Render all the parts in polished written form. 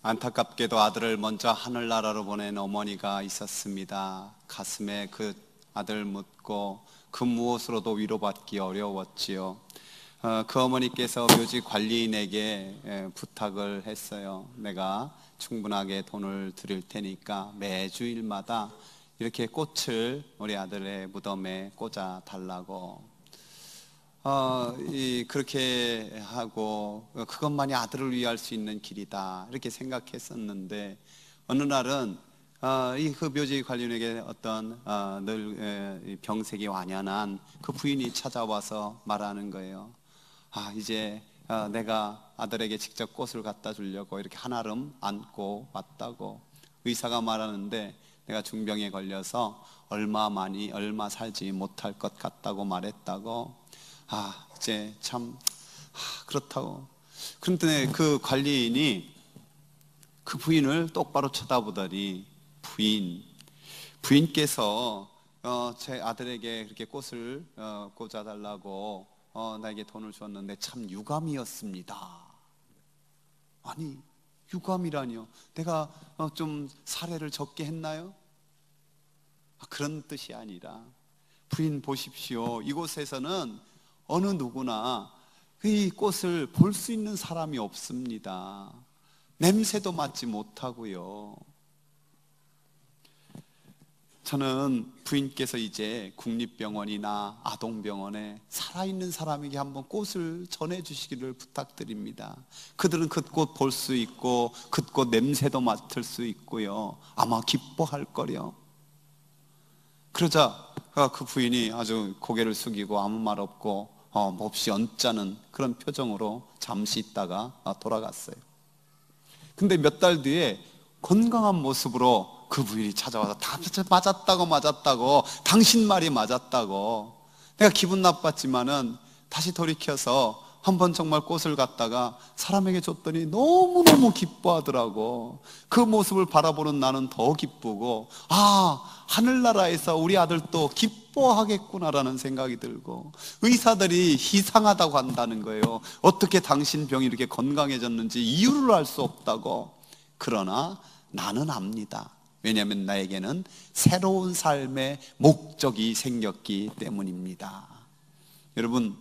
안타깝게도 아들을 먼저 하늘나라로 보낸 어머니가 있었습니다. 가슴에 그 아들 묻고 그 무엇으로도 위로받기 어려웠지요. 그 어머니께서 묘지 관리인에게 부탁을 했어요. 내가 충분하게 돈을 드릴 테니까 매주일마다 이렇게 꽃을 우리 아들의 무덤에 꽂아 달라고. 그렇게 하고 그것만이 아들을 위할 수 있는 길이다 이렇게 생각했었는데, 어느 날은 그 묘지 관리인에게 어떤 늘 병색이 완연한 그 부인이 찾아와서 말하는 거예요. 이제 내가 아들에게 직접 꽃을 갖다 주려고 이렇게 한아름 안고 왔다고. 의사가 말하는데 내가 중병에 걸려서 얼마 살지 못할 것 같다고 말했다고. 이제 참 그렇다고. 그런데 그 관리인이 그 부인을 똑바로 쳐다보더니 부인께서 제 아들에게 그렇게 꽃을 꽂아달라고 나에게 돈을 줬는데 참 유감이었습니다. 아니, 유감이라니요? 내가 좀 사례를 적게 했나요? 그런 뜻이 아니라, 부인 보십시오, 이곳에서는 어느 누구나 이 꽃을 볼 수 있는 사람이 없습니다. 냄새도 맡지 못하고요. 저는 부인께서 이제 국립병원이나 아동병원에 살아있는 사람에게 한번 꽃을 전해주시기를 부탁드립니다. 그들은 그 꽃 볼 수 있고 그 꽃 냄새도 맡을 수 있고요, 아마 기뻐할 거요. 그러자 그 부인이 아주 고개를 숙이고 아무 말 없고 몹시 언짢은 그런 표정으로 잠시 있다가 돌아갔어요. 근데 몇 달 뒤에 건강한 모습으로 그 부인이 찾아와서 다 맞았다고 당신 말이 맞았다고. 내가 기분 나빴지만은 다시 돌이켜서 한번 정말 꽃을 갖다가 사람에게 줬더니 너무너무 기뻐하더라고. 그 모습을 바라보는 나는 더 기쁘고, 하늘나라에서 우리 아들도 기뻐하겠구나라는 생각이 들고, 의사들이 이상하다고 한다는 거예요. 어떻게 당신 병이 이렇게 건강해졌는지 이유를 알 수 없다고. 그러나 나는 압니다. 왜냐하면 나에게는 새로운 삶의 목적이 생겼기 때문입니다. 여러분,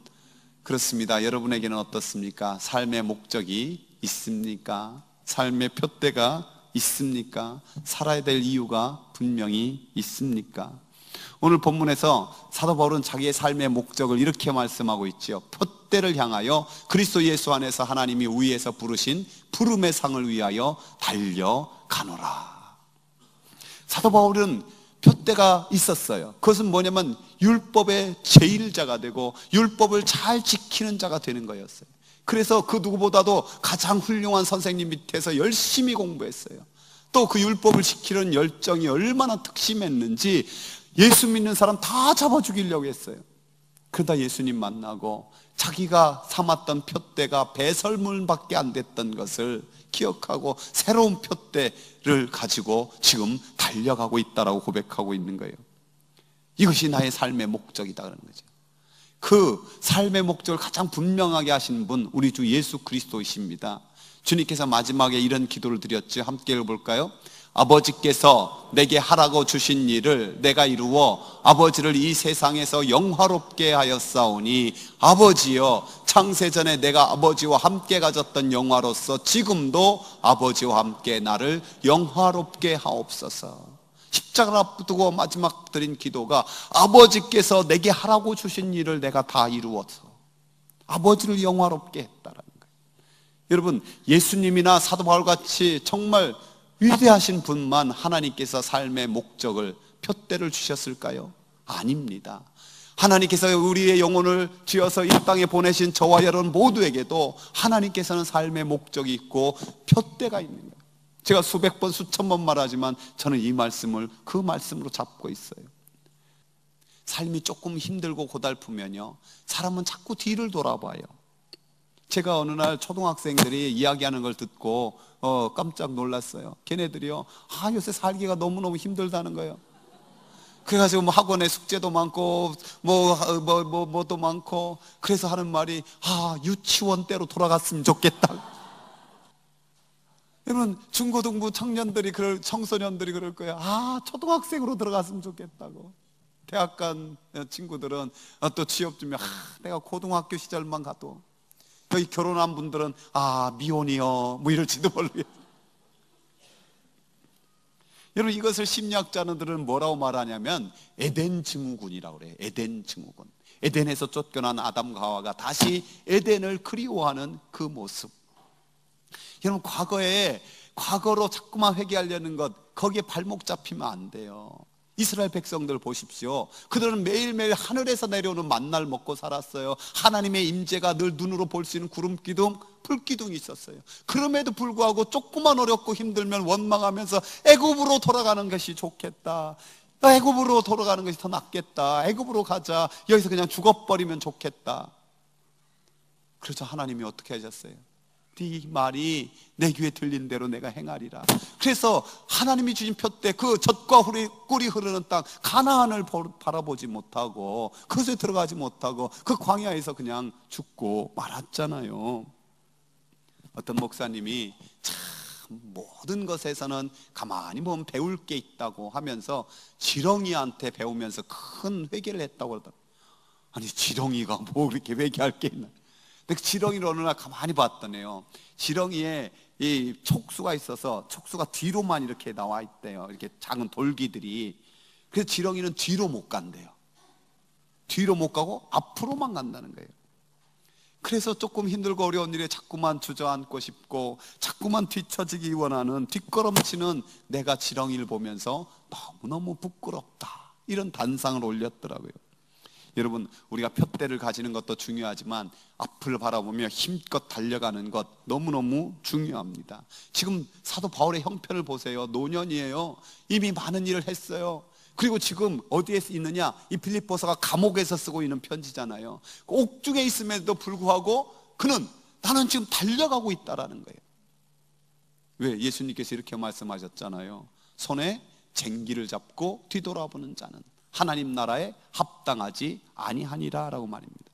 그렇습니다. 여러분에게는 어떻습니까? 삶의 목적이 있습니까? 삶의 표대가 있습니까? 살아야 될 이유가 분명히 있습니까? 오늘 본문에서 사도 바울은 자기의 삶의 목적을 이렇게 말씀하고 있죠. 표대를 향하여 그리스도 예수 안에서 하나님이 위에서 부르신 부름의 상을 위하여 달려가노라. 사도 바울은 표대가 있었어요. 그것은 뭐냐면 율법의 제일자가 되고 율법을 잘 지키는 자가 되는 거였어요. 그래서 그 누구보다도 가장 훌륭한 선생님 밑에서 열심히 공부했어요. 또 그 율법을 지키는 열정이 얼마나 특심했는지 예수 믿는 사람 다 잡아 죽이려고 했어요. 그러다 예수님 만나고 자기가 삼았던 표대가 배설물밖에 안 됐던 것을 기억하고 새로운 표대를 가지고 지금 달려가고 있다라고 고백하고 있는 거예요. 이것이 나의 삶의 목적이다 그러는 거죠. 그 삶의 목적을 가장 분명하게 하신 분, 우리 주 예수 그리스도이십니다. 주님께서 마지막에 이런 기도를 드렸죠. 함께 읽어볼까요? 아버지께서 내게 하라고 주신 일을 내가 이루어 아버지를 이 세상에서 영화롭게 하였사오니, 아버지여, 창세전에 내가 아버지와 함께 가졌던 영화로서 지금도 아버지와 함께 나를 영화롭게 하옵소서. 십자가를 앞두고 마지막 드린 기도가 아버지께서 내게 하라고 주신 일을 내가 다 이루어서 아버지를 영화롭게 했다라는 거예요. 여러분, 예수님이나 사도 바울같이 정말 위대하신 분만 하나님께서 삶의 목적을, 표대를 주셨을까요? 아닙니다. 하나님께서 우리의 영혼을 지어서 이 땅에 보내신 저와 여러분 모두에게도 하나님께서는 삶의 목적이 있고 표대가 있는 거예요. 제가 수백 번 수천 번 말하지만 저는 이 말씀을 그 말씀으로 잡고 있어요. 삶이 조금 힘들고 고달프면요, 사람은 자꾸 뒤를 돌아봐요. 제가 어느 날 초등학생들이 이야기하는 걸 듣고 깜짝 놀랐어요. 걔네들이요, 요새 살기가 너무너무 힘들다는 거예요. 그래가지고 뭐 학원에 숙제도 많고 뭐도 많고, 그래서 하는 말이 유치원 때로 돌아갔으면 좋겠다. 여러분, 중고등부 청년들이 청소년들이 그럴 거예요. 초등학생으로 들어갔으면 좋겠다고. 대학 간 친구들은 또 취업 준비, 내가 고등학교 시절만 가도. 여기 결혼한 분들은 미혼이요 뭐 이럴지도 모르겠어요. 여러분, 이것을 심리학자들은 뭐라고 말하냐면 에덴 증후군이라고 그래요. 에덴 증후군. 에덴에서 쫓겨난 아담과 하와가 다시 에덴을 그리워하는 그 모습. 여러분, 과거로 자꾸만 회개하려는 것, 거기에 발목 잡히면 안 돼요. 이스라엘 백성들 보십시오. 그들은 매일매일 하늘에서 내려오는 만나를 먹고 살았어요. 하나님의 임재가 늘 눈으로 볼 수 있는 구름 기둥, 불 기둥이 있었어요. 그럼에도 불구하고 조금만 어렵고 힘들면 원망하면서 애굽으로 돌아가는 것이 좋겠다, 애굽으로 돌아가는 것이 더 낫겠다, 애굽으로 가자, 여기서 그냥 죽어버리면 좋겠다. 그래서 하나님이 어떻게 하셨어요? 네 말이 내 귀에 들린 대로 내가 행하리라. 그래서 하나님이 주신 표대, 그 젖과 꿀이 흐르는 땅 가나안을 바라보지 못하고 그것에 들어가지 못하고 그 광야에서 그냥 죽고 말았잖아요. 어떤 목사님이 참 모든 것에서는 가만히 보면 배울 게 있다고 하면서 지렁이한테 배우면서 큰 회개를 했다고 그러더라고요. 아니, 지렁이가 뭐 그렇게 회개할 게 있나. 근데 지렁이를 어느 날 가만히 봤더니요, 지렁이에 이 촉수가 있어서 촉수가 뒤로만 이렇게 나와 있대요. 이렇게 작은 돌기들이. 그래서 지렁이는 뒤로 못 간대요. 뒤로 못 가고 앞으로만 간다는 거예요. 그래서 조금 힘들고 어려운 일에 자꾸만 주저앉고 싶고 자꾸만 뒤처지기 원하는, 뒷걸음치는 내가 지렁이를 보면서 너무너무 부끄럽다, 이런 단상을 올렸더라고요. 여러분, 우리가 표대를 가지는 것도 중요하지만 앞을 바라보며 힘껏 달려가는 것 너무너무 중요합니다. 지금 사도 바울의 형편을 보세요. 노년이에요. 이미 많은 일을 했어요. 그리고 지금 어디에 있느냐? 이 빌립보서가 감옥에서 쓰고 있는 편지잖아요. 옥중에 있음에도 불구하고 그는 나는 지금 달려가고 있다라는 거예요. 왜? 예수님께서 이렇게 말씀하셨잖아요. 손에 쟁기를 잡고 뒤돌아보는 자는 하나님 나라에 합당하지 아니하니라 라고 말입니다.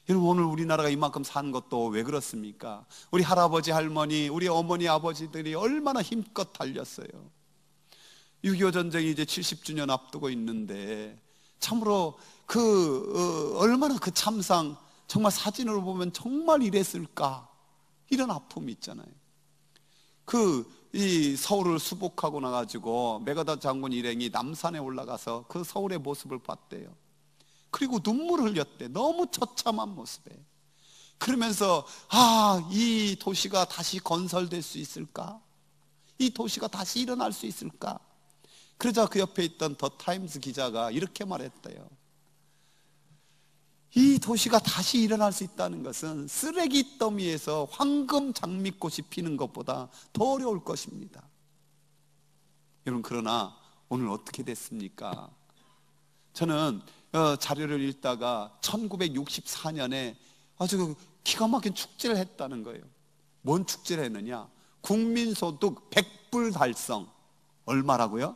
여러분, 오늘 우리나라가 이만큼 사는 것도 왜 그렇습니까? 우리 할아버지 할머니, 우리 어머니 아버지들이 얼마나 힘껏 달렸어요. 6.25 전쟁이 이제 70주년 앞두고 있는데 참으로 얼마나 그 참상, 정말 사진으로 보면 정말 이랬을까, 이런 아픔이 있잖아요. 이 서울을 수복하고 나가지고 메가더 장군 일행이 남산에 올라가서 그 서울의 모습을 봤대요. 그리고 눈물을 흘렸대. 너무 처참한 모습에. 그러면서 이 도시가 다시 건설될 수 있을까? 이 도시가 다시 일어날 수 있을까? 그러자 그 옆에 있던 더 타임스 기자가 이렇게 말했대요. 이 도시가 다시 일어날 수 있다는 것은 쓰레기 더미에서 황금 장미꽃이 피는 것보다 더 어려울 것입니다. 여러분, 그러나 오늘 어떻게 됐습니까? 저는 자료를 읽다가 1964년에 아주 기가 막힌 축제를 했다는 거예요. 뭔 축제를 했느냐? 국민소득 100불 달성. 얼마라고요?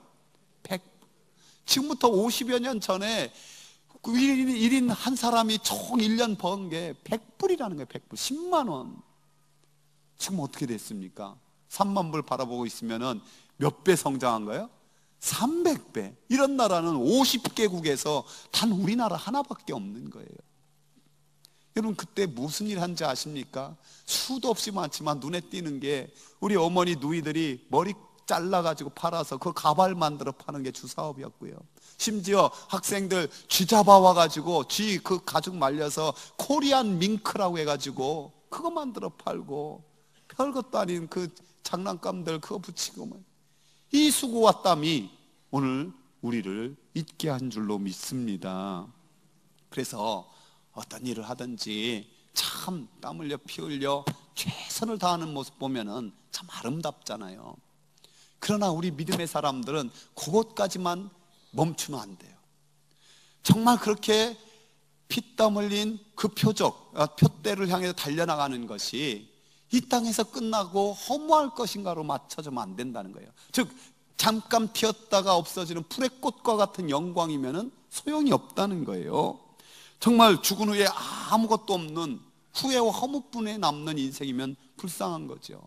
100. 지금부터 50여 년 전에 1인 한 사람이 총 1년 번 게 100불이라는 거예요. 100불, 10만 원. 지금 어떻게 됐습니까? 3만 불 바라보고 있으면은 몇 배 성장한 거예요? 300배. 이런 나라는 50개국에서 단 우리나라 하나밖에 없는 거예요. 여러분, 그때 무슨 일 한지 아십니까? 수도 없이 많지만 눈에 띄는 게 우리 어머니 누이들이 머리 잘라가지고 팔아서 그 가발 만들어 파는 게 주사업이었고요. 심지어 학생들 쥐 잡아와가지고 쥐 그 가죽 말려서 코리안 밍크라고 해가지고 그거 만들어 팔고, 별것도 아닌 그 장난감들 그거 붙이고, 이 수고와 땀이 오늘 우리를 있게 한 줄로 믿습니다. 그래서 어떤 일을 하든지 참 땀 흘려 피 흘려 최선을 다하는 모습 보면은 참 아름답잖아요. 그러나 우리 믿음의 사람들은 그것까지만 멈추면 안 돼요. 정말 그렇게 피땀 흘린 그 표대를 향해서 달려나가는 것이 이 땅에서 끝나고 허무할 것인가로 맞춰주면 안 된다는 거예요. 즉, 잠깐 피었다가 없어지는 풀의 꽃과 같은 영광이면은 소용이 없다는 거예요. 정말 죽은 후에 아무것도 없는 후회와 허무뿐에 남는 인생이면 불쌍한 거죠.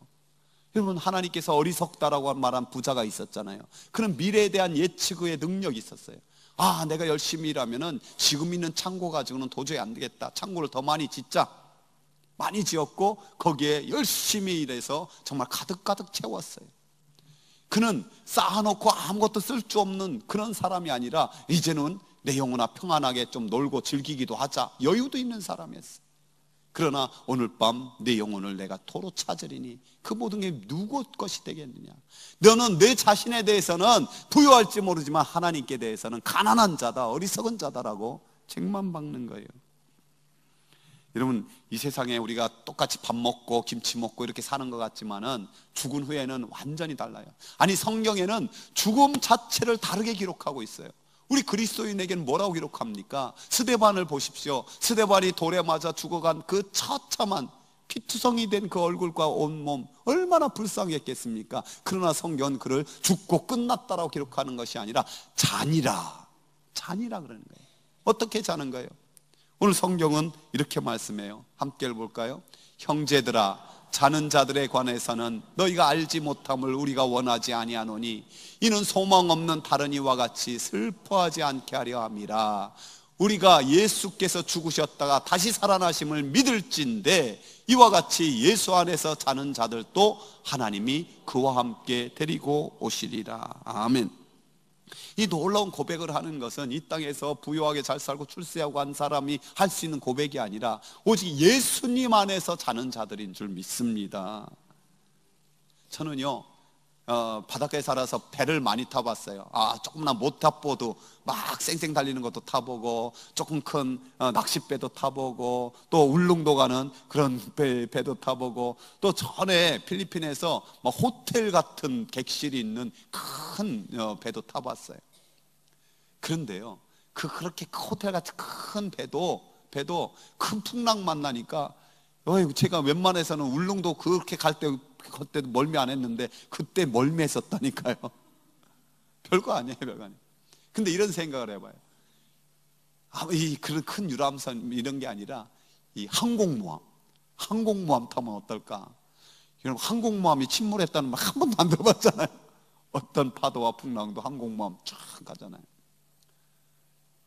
여러분, 하나님께서 어리석다라고 말한 부자가 있었잖아요. 그는 미래에 대한 예측의 능력이 있었어요. 아, 내가 열심히 일하면은 지금 있는 창고 가지고는 도저히 안 되겠다. 창고를 더 많이 짓자. 많이 지었고 거기에 열심히 일해서 정말 가득가득 채웠어요. 그는 쌓아놓고 아무것도 쓸 수 없는 그런 사람이 아니라 이제는 내 영혼아 평안하게 좀 놀고 즐기기도 하자, 여유도 있는 사람이었어요. 그러나 오늘 밤 내 영혼을 내가 도로 찾으리니 그 모든 게 누구 것이 되겠느냐. 너는 내 자신에 대해서는 부유할지 모르지만 하나님께 대해서는 가난한 자다, 어리석은 자다라고 책만 박는 거예요. 여러분, 이 세상에 우리가 똑같이 밥 먹고 김치 먹고 이렇게 사는 것 같지만은 죽은 후에는 완전히 달라요. 아니, 성경에는 죽음 자체를 다르게 기록하고 있어요. 우리 그리스도인에게는 뭐라고 기록합니까? 스데반을 보십시오. 스데반이 돌에 맞아 죽어간 그 처참한 피투성이 된 그 얼굴과 온몸, 얼마나 불쌍했겠습니까? 그러나 성경은 그를 죽고 끝났다라고 기록하는 것이 아니라 잔이라 그러는 거예요. 어떻게 자는 거예요? 오늘 성경은 이렇게 말씀해요. 함께 읽어볼까요? 형제들아, 자는 자들에 관해서는 너희가 알지 못함을 우리가 원하지 아니하노니 이는 소망 없는 다른 이와 같이 슬퍼하지 않게 하려 함이라. 우리가 예수께서 죽으셨다가 다시 살아나심을 믿을진데 이와 같이 예수 안에서 자는 자들도 하나님이 그와 함께 데리고 오시리라. 아멘. 이 놀라운 고백을 하는 것은 이 땅에서 부유하게 잘 살고 출세하고 한 사람이 할 수 있는 고백이 아니라 오직 예수님 안에서 자는 자들인 줄 믿습니다. 저는요, 바닷가에 살아서 배를 많이 타봤어요. 조금만 모터보드 막 쌩쌩 달리는 것도 타보고, 조금 큰 낚싯배도 타보고, 또 울릉도 가는 그런 배도 타보고, 또 전에 필리핀에서 막 호텔 같은 객실이 있는 큰 배도 타봤어요. 그런데요, 그렇게 호텔 같은 큰 배도 큰 풍랑 만나니까, 제가 웬만해서는 울릉도 그렇게 그때도 멀미 안 했는데 그때 멀미했었다니까요. 별거 아니에요, 별거 아니에요. 근데 이런 생각을 해봐요. 그런 큰 유람선 이런 게 아니라 이 항공모함 타면 어떨까? 여러분, 항공모함이 침몰했다는 말 한 번도 안 들어봤잖아요. 어떤 파도와 풍랑도 항공모함 쫙 가잖아요.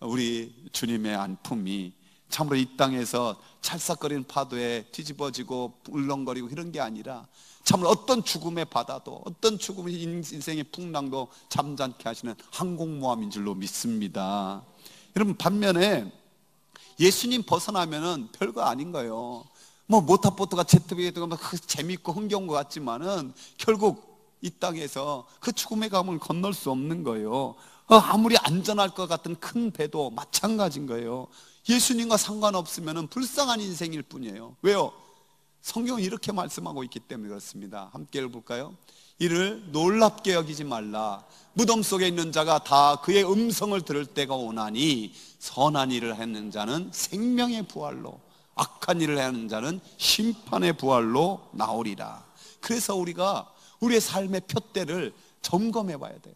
우리 주님의 안품이 참으로 이 땅에서 찰싹거리는 파도에 뒤집어지고 울렁거리고 이런 게 아니라 참으로 어떤 죽음의 바다도, 어떤 죽음의 인생의 풍랑도 잠잠케 하시는 항공모함인 줄로 믿습니다. 여러분, 반면에 예수님 벗어나면은 별거 아닌 거예요. 모터보트가 제트비가 재밌고 흥겨운 것 같지만은 결국 이 땅에서 그 죽음의 감을 건널 수 없는 거예요. 아무리 안전할 것 같은 큰 배도 마찬가지인 거예요. 예수님과 상관없으면 불쌍한 인생일 뿐이에요. 왜요? 성경은 이렇게 말씀하고 있기 때문에 그렇습니다. 함께 읽어볼까요? 이를 놀랍게 여기지 말라. 무덤 속에 있는 자가 다 그의 음성을 들을 때가 오나니 선한 일을 하는 자는 생명의 부활로, 악한 일을 하는 자는 심판의 부활로 나오리라. 그래서 우리가 우리의 삶의 푯대를 점검해 봐야 돼요.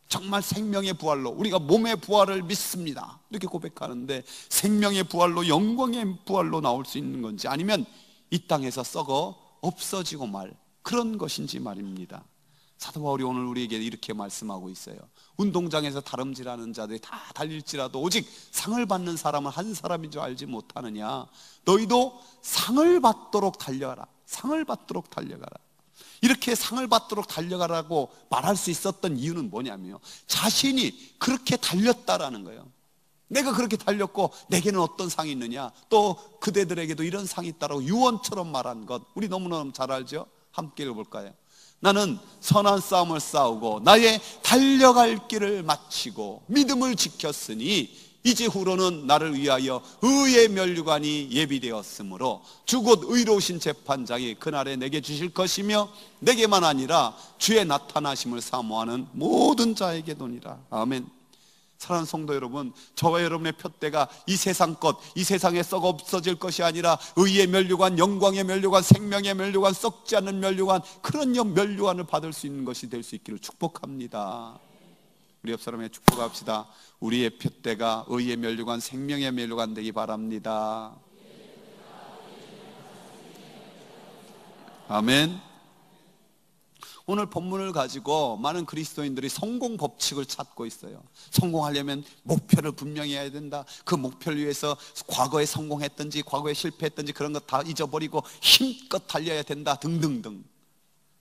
정말 생명의 부활로, 우리가 몸의 부활을 믿습니다 이렇게 고백하는데 생명의 부활로, 영광의 부활로 나올 수 있는 건지, 아니면 이 땅에서 썩어 없어지고 말 그런 것인지 말입니다. 사도 바울이 오늘 우리에게 이렇게 말씀하고 있어요. 운동장에서 다름질하는 자들이 다 달릴지라도 오직 상을 받는 사람은 한 사람인 줄 알지 못하느냐. 너희도 상을 받도록 달려가라. 상을 받도록 달려가라. 이렇게 상을 받도록 달려가라고 말할 수 있었던 이유는 뭐냐면요, 자신이 그렇게 달렸다라는 거예요. 내가 그렇게 달렸고 내게는 어떤 상이 있느냐, 또 그대들에게도 이런 상이 있다라고 유언처럼 말한 것, 우리 너무너무 잘 알죠? 함께 읽어볼까요? 나는 선한 싸움을 싸우고 나의 달려갈 길을 마치고 믿음을 지켰으니 이제 후로는 나를 위하여 의의 면류관이 예비되었으므로 주 곧 의로우신 재판장이 그날에 내게 주실 것이며 내게만 아니라 주의 나타나심을 사모하는 모든 자에게도니라. 아멘. 사랑하는 성도 여러분, 저와 여러분의 푯대가 이 세상 것, 이 세상에 썩어 없어질 것이 아니라 의의 면류관, 영광의 면류관, 생명의 면류관, 썩지 않는 면류관, 그런 면류관을 받을 수 있는 것이 될 수 있기를 축복합니다. 우리 옆 사람에 축복합시다. 우리의 푯대가 의의 면류관, 생명의 면류관 되기 바랍니다. 아멘. 오늘 본문을 가지고 많은 그리스도인들이 성공 법칙을 찾고 있어요. 성공하려면 목표를 분명히 해야 된다. 그 목표를 위해서 과거에 성공했든지 과거에 실패했든지 그런 것 다 잊어버리고 힘껏 달려야 된다 등등등.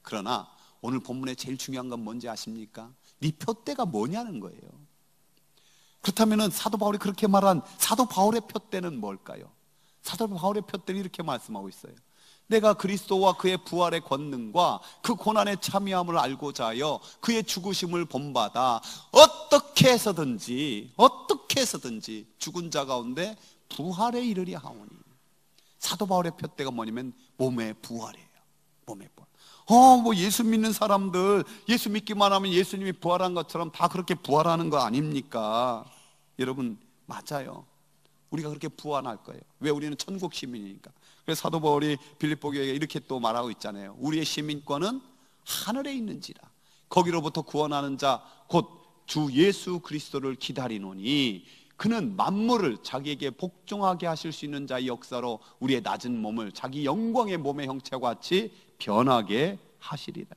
그러나 오늘 본문에 제일 중요한 건 뭔지 아십니까? 네 표대가 뭐냐는 거예요. 그렇다면 사도 바울이 그렇게 말한 사도 바울의 표대는 뭘까요? 사도 바울의 표대는 이렇게 말씀하고 있어요. 내가 그리스도와 그의 부활의 권능과 그 고난에 참여함을 알고자 하여 그의 죽으심을 본받아 어떻게 해서든지 죽은 자 가운데 부활에 이르리 하오니. 사도 바울의 표대가 뭐냐면 몸의 부활이에요. 몸의 부활. 뭐 예수 믿는 사람들 예수 믿기만 하면 예수님이 부활한 것처럼 다 그렇게 부활하는 거 아닙니까? 여러분, 맞아요. 우리가 그렇게 부활할 거예요. 왜? 우리는 천국 시민이니까. 그래서 사도 바울이 빌립보 교회에 이렇게 또 말하고 있잖아요. 우리의 시민권은 하늘에 있는지라. 거기로부터 구원하는 자 곧 주 예수 그리스도를 기다리노니 그는 만물을 자기에게 복종하게 하실 수 있는 자의 역사로 우리의 낮은 몸을 자기 영광의 몸의 형체와 같이 변하게 하시리라.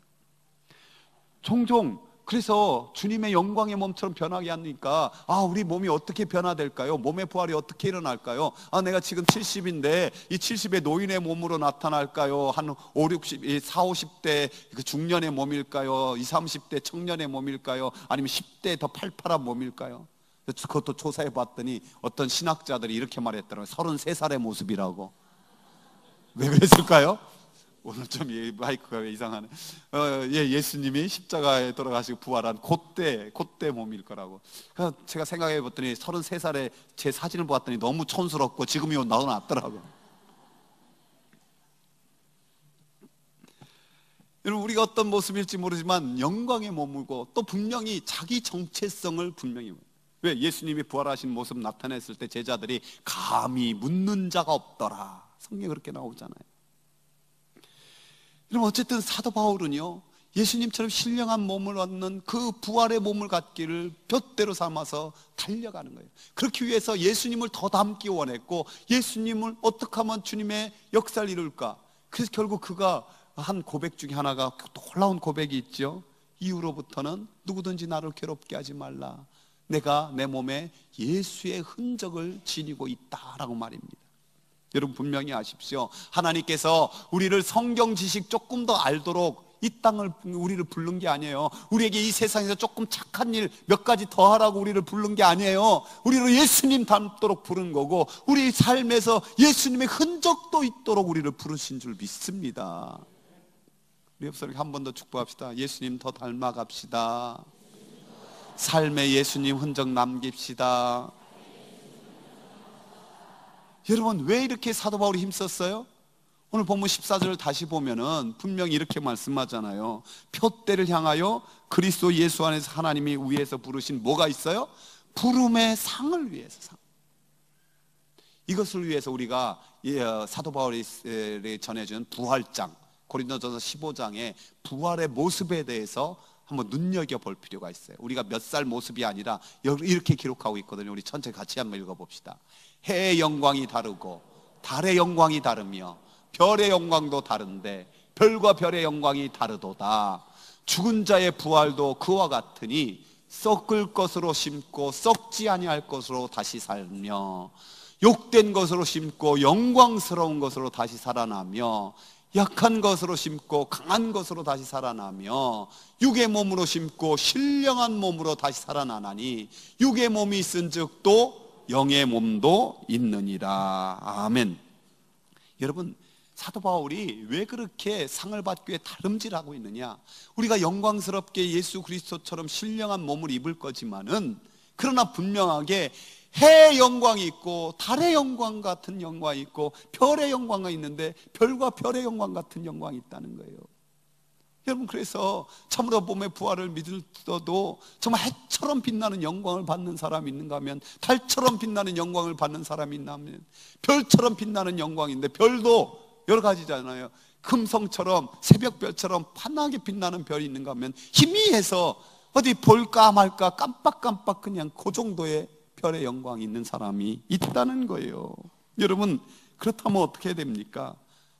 종종 그래서 주님의 영광의 몸처럼 변하게 하니까 우리 몸이 어떻게 변화될까요? 몸의 부활이 어떻게 일어날까요? 내가 지금 70인데 이 70의 노인의 몸으로 나타날까요? 한 5, 60, 4, 50대 그 중년의 몸일까요? 20, 30대 청년의 몸일까요? 아니면 10대 더 팔팔한 몸일까요? 그것도 조사해 봤더니 어떤 신학자들이 이렇게 말했더라고요. 33살의 모습이라고. 왜 그랬을까요? 오늘 좀 마이크가 왜 이상하네. 예수님이 십자가에 돌아가시고 부활한 그때 몸일 거라고. 그래서 제가 생각해 봤더니 33살에 제 사진을 보았더니 너무 촌스럽고 지금이 나왔더라고요. 여러분, 우리가 어떤 모습일지 모르지만 영광의 몸이고 또 분명히 자기 정체성을 분명히. 왜? 예수님이 부활하신 모습 나타냈을 때 제자들이 감히 묻는 자가 없더라. 성경에 그렇게 나오잖아요. 그럼 어쨌든 사도 바울은요, 예수님처럼 신령한 몸을 얻는 그 부활의 몸을 갖기를 볏대로 삼아서 달려가는 거예요. 그렇기 위해서 예수님을 더 닮기 원했고, 예수님을 어떻게 하면 주님의 역사를 이룰까? 그래서 결국 그가 한 고백 중에 하나가 놀라운 고백이 있죠. 이후로부터는 누구든지 나를 괴롭게 하지 말라. 내가 내 몸에 예수의 흔적을 지니고 있다라고 말입니다. 여러분, 분명히 아십시오. 하나님께서 우리를 성경 지식 조금 더 알도록 이 땅을 우리를 부른 게 아니에요. 우리에게 이 세상에서 조금 착한 일 몇 가지 더 하라고 우리를 부른 게 아니에요. 우리를 예수님 닮도록 부른 거고, 우리 삶에서 예수님의 흔적도 있도록 우리를 부르신 줄 믿습니다. 우리 옆사람에게 한 번 더 축복합시다. 예수님 더 닮아갑시다. 삶에 예수님 흔적 남깁시다. 여러분, 왜 이렇게 사도 바울이 힘썼어요? 오늘 본문 14절을 다시 보면은 분명히 이렇게 말씀하잖아요. 표대를 향하여 그리스도 예수 안에서 하나님이 위에서 부르신 뭐가 있어요? 부름의 상을 위해서. 상. 이것을 위해서 우리가 사도 바울이 전해준 부활장, 고린도전서 15장의 부활의 모습에 대해서 한번 눈여겨볼 필요가 있어요. 우리가 몇 살 모습이 아니라 이렇게 기록하고 있거든요. 우리 전체 같이 한번 읽어봅시다. 해의 영광이 다르고 달의 영광이 다르며 별의 영광도 다른데 별과 별의 영광이 다르도다. 죽은 자의 부활도 그와 같으니 썩을 것으로 심고 썩지 아니할 것으로 다시 살며 욕된 것으로 심고 영광스러운 것으로 다시 살아나며 약한 것으로 심고 강한 것으로 다시 살아나며 육의 몸으로 심고 신령한 몸으로 다시 살아나나니 육의 몸이 있은즉 또 영의 몸도 있느니라. 아멘. 여러분, 사도 바울이 왜 그렇게 상을 받기 위해 다름질하고 있느냐? 우리가 영광스럽게 예수 그리스도처럼 신령한 몸을 입을 거지만은, 그러나 분명하게 해의 영광이 있고 달의 영광 같은 영광이 있고 별의 영광이 있는데 별과 별의 영광 같은 영광이 있다는 거예요. 여러분, 그래서 참으로 몸의 부활을 믿을지도 정말 해처럼 빛나는 영광을 받는 사람이 있는가 하면, 달처럼 빛나는 영광을 받는 사람이 있나 하면 별처럼 빛나는 영광인데, 별도 여러 가지잖아요. 금성처럼 새벽별처럼 환하게 빛나는 별이 있는가 하면 희미해서 어디 볼까 말까 깜빡깜빡 그냥 그 정도의 별의 영광이 있는 사람이 있다는 거예요. 여러분, 그렇다면 어떻게 해야 됩니까?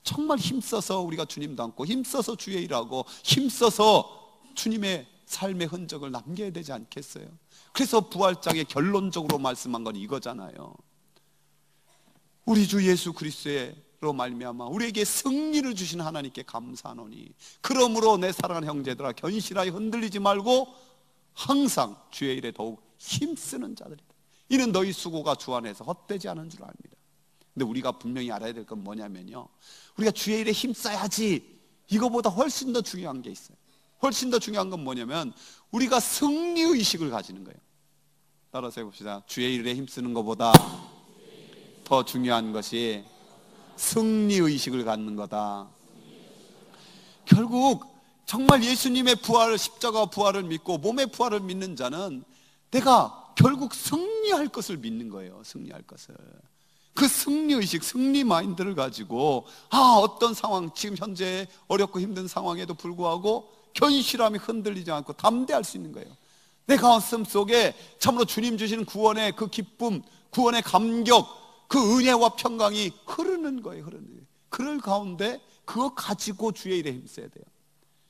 정말 힘써서 우리가 주님 닮고 힘써서 주의 일하고 힘써서 주님의 삶의 흔적을 남겨야 되지 않겠어요? 그래서 부활장에 결론적으로 말씀한 건 이거잖아요. 우리 주 예수 그리스도로 말미암아 우리에게 승리를 주신 하나님께 감사하노니 그러므로 내 사랑하는 형제들아 견실하여 흔들리지 말고 항상 주의 일에 더욱 힘쓰는 자들이다. 이는 너희 수고가 주 안에서 헛되지 않은 줄 압니다. 근데 우리가 분명히 알아야 될 건 뭐냐면요, 우리가 주의 일에 힘써야지, 이거보다 훨씬 더 중요한 게 있어요. 훨씬 더 중요한 건 뭐냐면 우리가 승리의식을 가지는 거예요. 따라서 해봅시다. 주의 일에 힘쓰는 것보다 더 중요한 것이 승리의식을 갖는 거다. 결국 정말 예수님의 부활, 십자가 부활을 믿고 몸의 부활을 믿는 자는 내가 결국 승리할 것을 믿는 거예요. 승리할 것을. 그 승리의식, 승리 마인드를 가지고 어떤 상황, 지금 현재 어렵고 힘든 상황에도 불구하고 견실함이 흔들리지 않고 담대할 수 있는 거예요. 내 가슴 속에 참으로 주님 주시는 구원의 그 기쁨, 구원의 감격, 그 은혜와 평강이 흐르는 거예요. 흐르는 거예요. 그럴 가운데 그거 가지고 주의 일에 힘써야 돼요.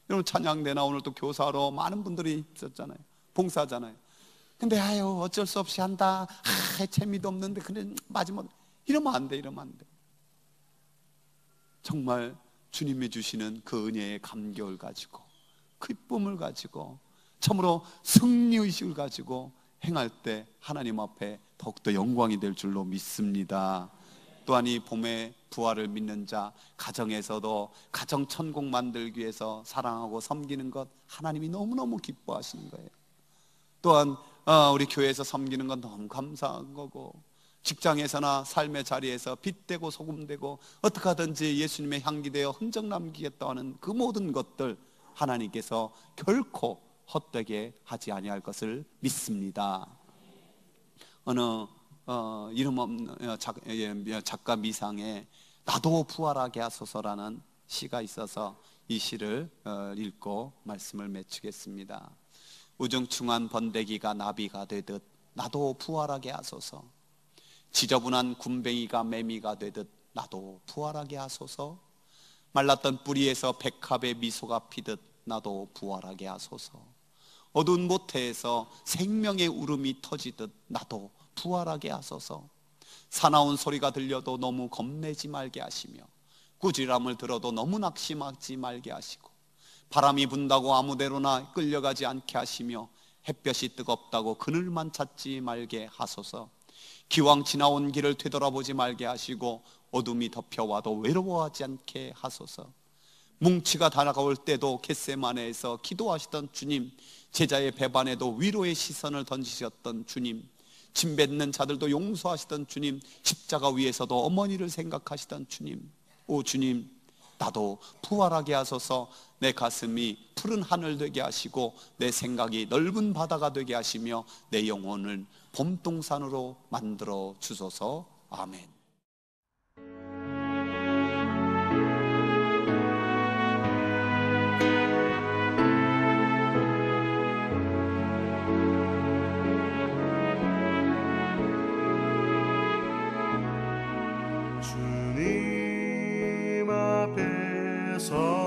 여러분 찬양대나 오늘 또 교사로 많은 분들이 있었잖아요. 봉사잖아요. 근데 어쩔 수 없이 한다. 재미도 없는데 그래 마지막 이러면 안 돼. 이러면 안 돼. 정말 주님이 주시는 그 은혜의 감격을 가지고 기쁨을 가지고 참으로 승리의식을 가지고 행할 때 하나님 앞에 더욱더 영광이 될 줄로 믿습니다. 또한 이 봄의 부활을 믿는 자, 가정에서도 가정 천국 만들기 위해서 사랑하고 섬기는 것 하나님이 너무너무 기뻐하시는 거예요. 또한 우리 교회에서 섬기는 건 너무 감사한 거고, 직장에서나 삶의 자리에서 빛되고 소금되고 어떻게 하든지 예수님의 향기 되어 흔적 남기겠다 하는 그 모든 것들 하나님께서 결코 헛되게 하지 아니할 것을 믿습니다. 어느 이름 없는 작가 미상에 나도 부활하게 하소서라는 시가 있어서 이 시를 읽고 말씀을 맺히겠습니다. 우중충한 번데기가 나비가 되듯 나도 부활하게 하소서. 지저분한 군뱅이가 매미가 되듯 나도 부활하게 하소서. 말랐던 뿌리에서 백합의 미소가 피듯 나도 부활하게 하소서. 어두운 모태에서 생명의 울음이 터지듯 나도 부활하게 하소서. 사나운 소리가 들려도 너무 겁내지 말게 하시며 꾸지람을 들어도 너무 낙심하지 말게 하시고 바람이 분다고 아무데로나 끌려가지 않게 하시며 햇볕이 뜨겁다고 그늘만 찾지 말게 하소서. 기왕 지나온 길을 되돌아보지 말게 하시고 어둠이 덮여와도 외로워하지 않게 하소서. 뭉치가 다가올 때도 겟세마네에서 기도하시던 주님, 제자의 배반에도 위로의 시선을 던지셨던 주님, 침 뱉는 자들도 용서하시던 주님, 십자가 위에서도 어머니를 생각하시던 주님, 오 주님, 나도 부활하게 하소서. 내 가슴이 푸른 하늘 되게 하시고 내 생각이 넓은 바다가 되게 하시며 내 영혼을 봄동산으로 만들어 주소서. 아멘. 주님 앞에서